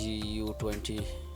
GU20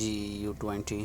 GU20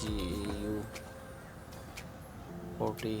GU40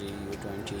GU20